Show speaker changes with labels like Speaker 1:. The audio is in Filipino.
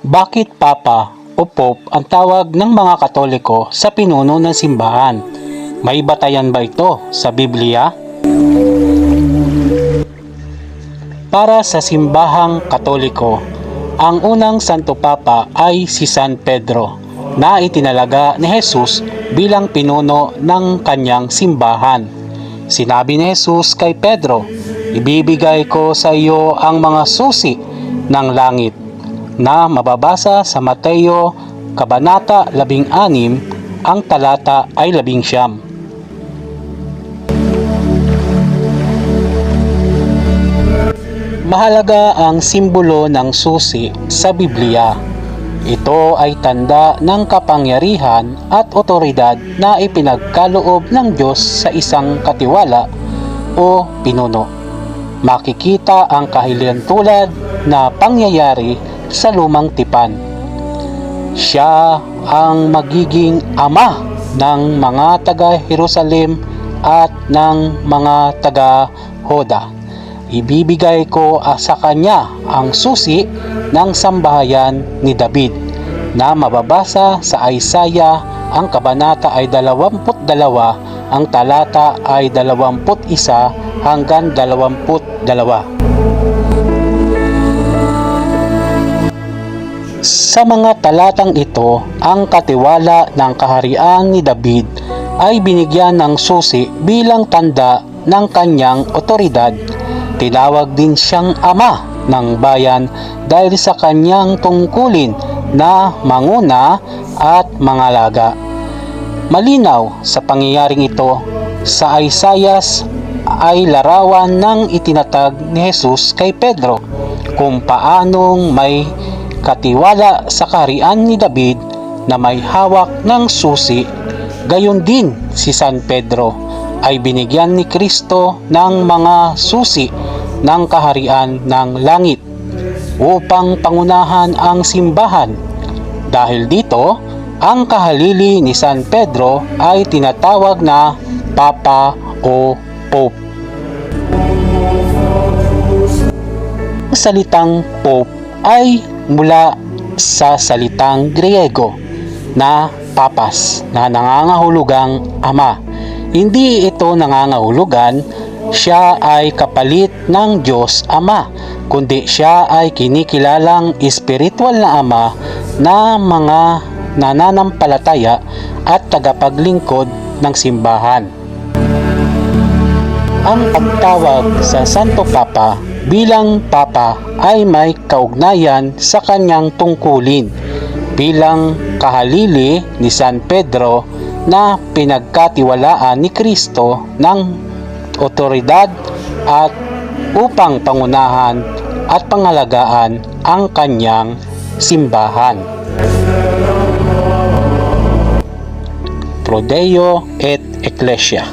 Speaker 1: Bakit Papa o Pope ang tawag ng mga Katoliko sa pinuno ng simbahan? May batayan ba ito sa Biblia? Para sa simbahang Katoliko, ang unang Santo Papa ay si San Pedro na itinalaga ni Jesus bilang pinuno ng kanyang simbahan. Sinabi ni Jesus kay Pedro, "Ibibigay ko sa iyo ang mga susi ng langit," na mababasa sa Mateo Kabanata 16, ang talata ay 19. Mahalaga ang simbolo ng susi sa Biblia. Ito ay tanda ng kapangyarihan at otoridad na ipinagkaloob ng Diyos sa isang katiwala o pinuno. Makikita ang kahilintulad na pangyayari sa lumang tipan. Siya ang magiging ama ng mga taga-Jerusalem at ng mga taga-Hoda. Ibibigay ko sa kanya ang susi ng sambahayan ni David na mababasa sa Isaiah, ang kabanata ay 22, ang talata ay 21 hanggang 22. Sa mga talatang ito, ang katiwala ng kaharian ni David ay binigyan ng susi bilang tanda ng kanyang otoridad. Tinawag din siyang ama ng bayan dahil sa kanyang tungkulin na manguna at mangalaga. Malinaw sa pangyayaring ito, sa Isaiah ay larawan ng itinatag ni Jesus kay Pedro kung paanong may katiwala sa kaharian ni David na may hawak ng susi. Gayon din si San Pedro ay binigyan ni Kristo ng mga susi ng kaharian ng langit upang pangunahan ang simbahan. Dahil dito, ang kahalili ni San Pedro ay tinatawag na Papa o Pope. Ang salitang Pope ay mula sa salitang Griego na papas na nangangahulugang ama. Hindi ito nangangahulugan siya ay kapalit ng Diyos Ama, kundi siya ay kinikilalang espiritual na ama na mga nananampalataya at tagapaglingkod ng simbahan. Ang pagtawag sa Santo Papa bilang Papa ay may kaugnayan sa kanyang tungkulin bilang kahalili ni San Pedro na pinagkatiwalaan ni Kristo ng otoridad at upang pangunahan at pangalagaan ang kanyang simbahan. Pro Deo et Ecclesia.